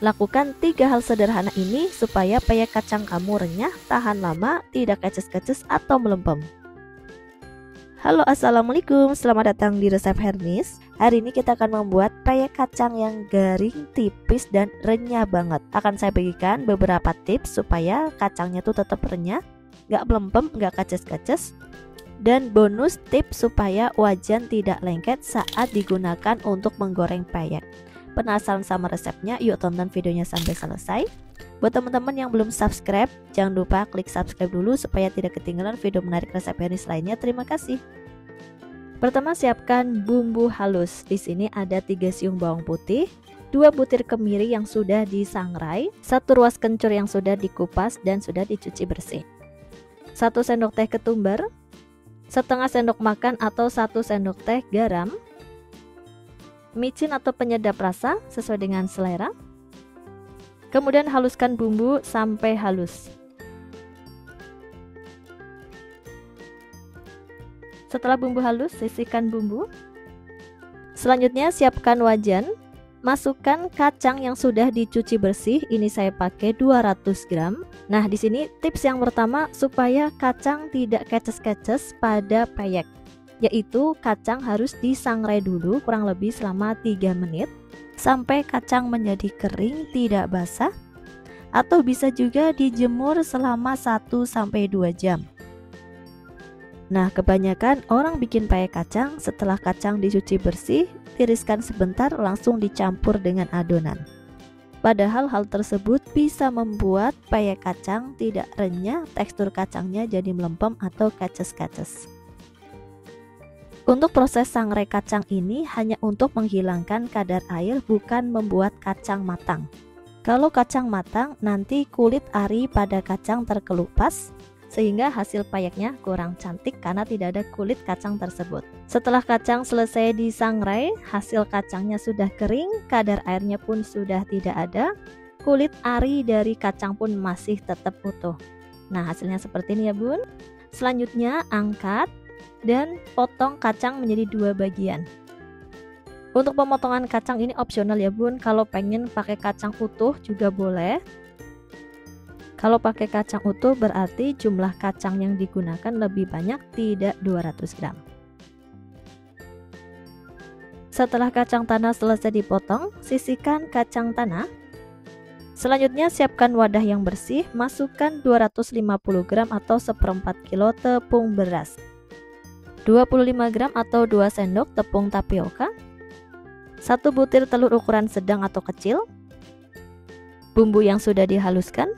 Lakukan 3 hal sederhana ini supaya peyek kacang kamu renyah, tahan lama, tidak keces-keces atau melempem. Halo, assalamualaikum, selamat datang di resep Hernis. Hari ini kita akan membuat peyek kacang yang garing, tipis, dan renyah banget. Akan saya bagikan beberapa tips supaya kacangnya tuh tetap renyah, gak melempem, gak keces-keces. Dan bonus tips supaya wajan tidak lengket saat digunakan untuk menggoreng peyek. Penasaran sama resepnya? Yuk tonton videonya sampai selesai. Buat teman-teman yang belum subscribe, jangan lupa klik subscribe dulu supaya tidak ketinggalan video menarik resep Hernis lainnya. Terima kasih. Pertama, siapkan bumbu halus. Di sini ada 3 siung bawang putih, 2 butir kemiri yang sudah disangrai, 1 ruas kencur yang sudah dikupas dan sudah dicuci bersih, 1 sendok teh ketumbar, setengah sendok makan atau 1 sendok teh garam, micin atau penyedap rasa sesuai dengan selera. Kemudian haluskan bumbu sampai halus. Setelah bumbu halus, sisihkan bumbu. Selanjutnya siapkan wajan. Masukkan kacang yang sudah dicuci bersih. Ini saya pakai 200 gram. Nah, di sini tips yang pertama supaya kacang tidak keces-keces pada peyek, yaitu kacang harus disangrai dulu kurang lebih selama 3 menit sampai kacang menjadi kering, tidak basah, atau bisa juga dijemur selama 1-2 jam. Nah, kebanyakan orang bikin peyek kacang setelah kacang dicuci bersih, tiriskan sebentar langsung dicampur dengan adonan. Padahal hal tersebut bisa membuat peyek kacang tidak renyah, tekstur kacangnya jadi melempem atau keces-keces. Untuk proses sangrai kacang ini hanya untuk menghilangkan kadar air, bukan membuat kacang matang. Kalau kacang matang, nanti kulit ari pada kacang terkelupas, sehingga hasil peyeknya kurang cantik karena tidak ada kulit kacang tersebut. Setelah kacang selesai disangrai, hasil kacangnya sudah kering, kadar airnya pun sudah tidak ada, kulit ari dari kacang pun masih tetap utuh. Nah, hasilnya seperti ini ya bun. Selanjutnya angkat dan potong kacang menjadi 2 bagian. Untuk pemotongan kacang ini opsional ya bun, kalau pengen pakai kacang utuh juga boleh. Kalau pakai kacang utuh berarti jumlah kacang yang digunakan lebih banyak, tidak 200 gram. Setelah kacang tanah selesai dipotong, sisihkan kacang tanah. Selanjutnya siapkan wadah yang bersih, masukkan 250 gram atau 1/4 kilo tepung beras, 25 gram atau 2 sendok tepung tapioka, 1 butir telur ukuran sedang atau kecil, bumbu yang sudah dihaluskan,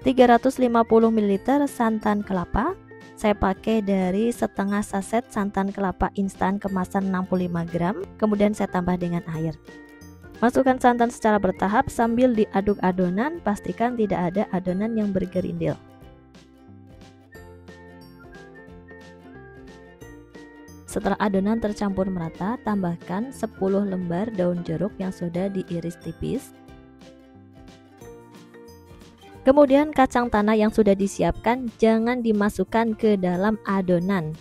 350 ml santan kelapa. Saya pakai dari setengah saset santan kelapa instan kemasan 65 gram, kemudian saya tambah dengan air. Masukkan santan secara bertahap sambil diaduk adonan, pastikan tidak ada adonan yang bergerindil. Setelah adonan tercampur merata, tambahkan 10 lembar daun jeruk yang sudah diiris tipis. Kemudian kacang tanah yang sudah disiapkan jangan dimasukkan ke dalam adonan,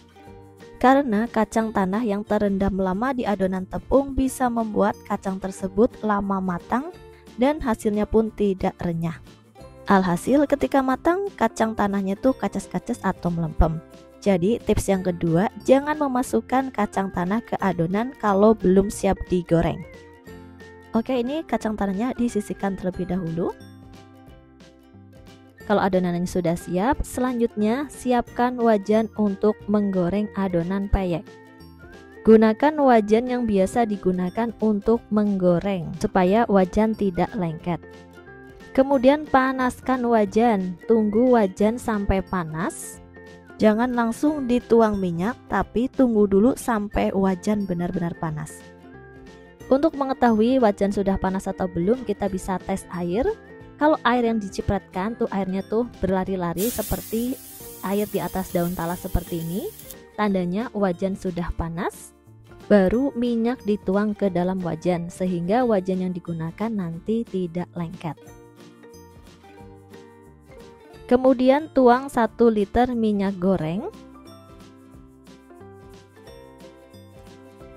karena kacang tanah yang terendam lama di adonan tepung bisa membuat kacang tersebut lama matang dan hasilnya pun tidak renyah. Alhasil ketika matang, kacang tanahnya tuh kaces-kaces atau melempem. Jadi tips yang kedua, jangan memasukkan kacang tanah ke adonan kalau belum siap digoreng. Oke, ini kacang tanahnya disisihkan terlebih dahulu. Kalau adonannya sudah siap, selanjutnya siapkan wajan untuk menggoreng adonan peyek. Gunakan wajan yang biasa digunakan untuk menggoreng supaya wajan tidak lengket. Kemudian panaskan wajan, tunggu wajan sampai panas. Jangan langsung dituang minyak, tapi tunggu dulu sampai wajan benar-benar panas. Untuk mengetahui wajan sudah panas atau belum, kita bisa tes air. Kalau air yang dicipratkan tuh airnya tuh berlari-lari seperti air di atas daun talas seperti ini, tandanya wajan sudah panas. Baru minyak dituang ke dalam wajan sehingga wajan yang digunakan nanti tidak lengket. Kemudian tuang 1 liter minyak goreng.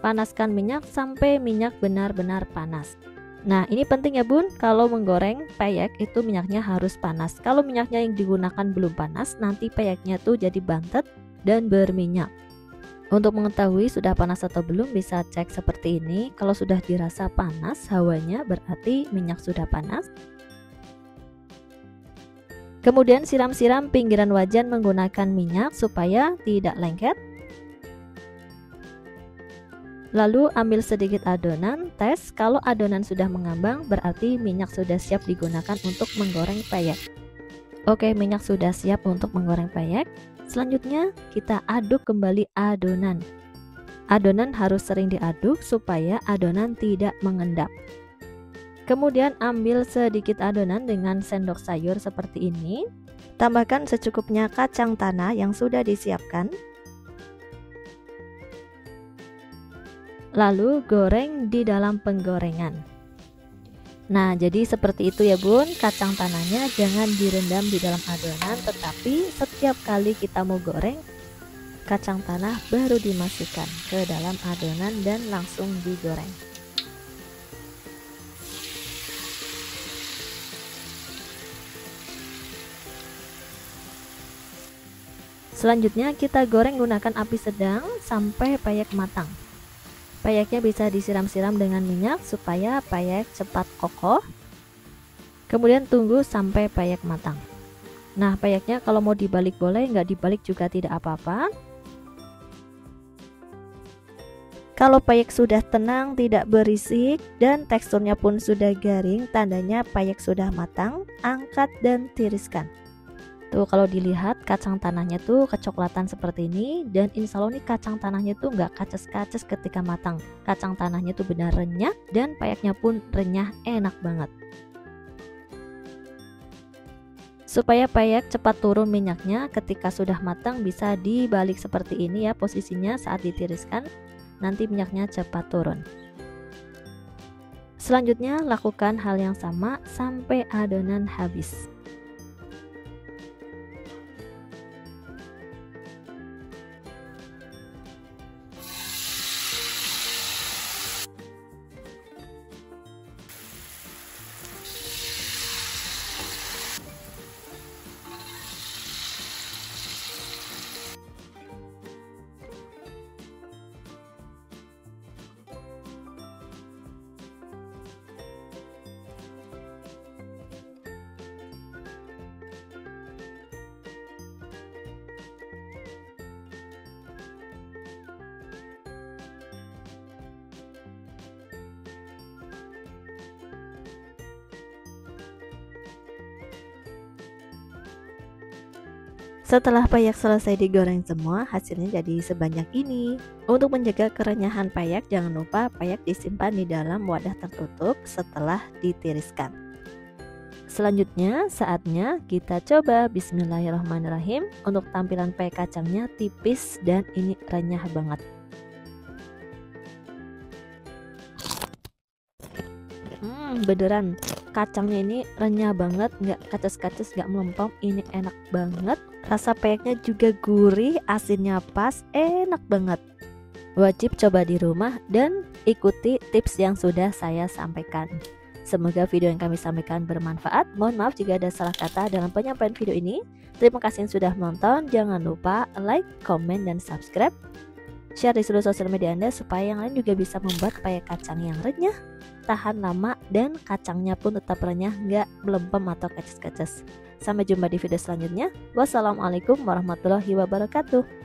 Panaskan minyak sampai minyak benar-benar panas. Nah, ini penting ya bun, kalau menggoreng peyek itu minyaknya harus panas. Kalau minyaknya yang digunakan belum panas, nanti peyeknya tuh jadi bantet dan berminyak. Untuk mengetahui sudah panas atau belum, bisa cek seperti ini. Kalau sudah dirasa panas hawanya, berarti minyak sudah panas. Kemudian siram-siram pinggiran wajan menggunakan minyak supaya tidak lengket. Lalu ambil sedikit adonan, tes. Kalau adonan sudah mengambang, berarti minyak sudah siap digunakan untuk menggoreng peyek. Oke, minyak sudah siap untuk menggoreng peyek. Selanjutnya kita aduk kembali adonan. Adonan harus sering diaduk supaya adonan tidak mengendap. Kemudian ambil sedikit adonan dengan sendok sayur seperti ini. Tambahkan secukupnya kacang tanah yang sudah disiapkan. Lalu goreng di dalam penggorengan. Nah, jadi seperti itu ya bun, kacang tanahnya jangan direndam di dalam adonan, tetapi setiap kali kita mau goreng, kacang tanah baru dimasukkan ke dalam adonan dan langsung digoreng. Selanjutnya kita goreng gunakan api sedang sampai peyek matang. Peyeknya bisa disiram-siram dengan minyak supaya peyek cepat kokoh. Kemudian tunggu sampai peyek matang. Nah, peyeknya kalau mau dibalik boleh, nggak dibalik juga tidak apa-apa. Kalau peyek sudah tenang, tidak berisik, dan teksturnya pun sudah garing, tandanya peyek sudah matang. Angkat dan tiriskan. Tuh kalau dilihat kacang tanahnya tuh kecoklatan seperti ini, dan insya Allah nih kacang tanahnya tuh nggak kaces-kaces ketika matang. Kacang tanahnya tuh benar renyah dan peyeknya pun renyah, enak banget. Supaya peyek cepat turun minyaknya ketika sudah matang, bisa dibalik seperti ini ya posisinya saat ditiriskan, nanti minyaknya cepat turun. Selanjutnya lakukan hal yang sama sampai adonan habis. Setelah peyek selesai digoreng semua, hasilnya jadi sebanyak ini. Untuk menjaga kerenyahan peyek, jangan lupa peyek disimpan di dalam wadah tertutup setelah ditiriskan. Selanjutnya, saatnya kita coba. Bismillahirrahmanirrahim. Untuk tampilan peyek kacangnya tipis dan ini renyah banget. Beneran kacangnya ini renyah banget, nggak kaces-kaces, nggak melempem, ini enak banget. Rasa peyeknya juga gurih, asinnya pas, enak banget. Wajib coba di rumah dan ikuti tips yang sudah saya sampaikan. Semoga video yang kami sampaikan bermanfaat. Mohon maaf jika ada salah kata dalam penyampaian video ini. Terima kasih yang sudah menonton. Jangan lupa like, komen, dan subscribe. Share di seluruh sosial media Anda supaya yang lain juga bisa membuat peyek kacang yang renyah, tahan lama, dan kacangnya pun tetap renyah, nggak melempem atau kaces-kaces. Sampai jumpa di video selanjutnya. Wassalamualaikum warahmatullahi wabarakatuh.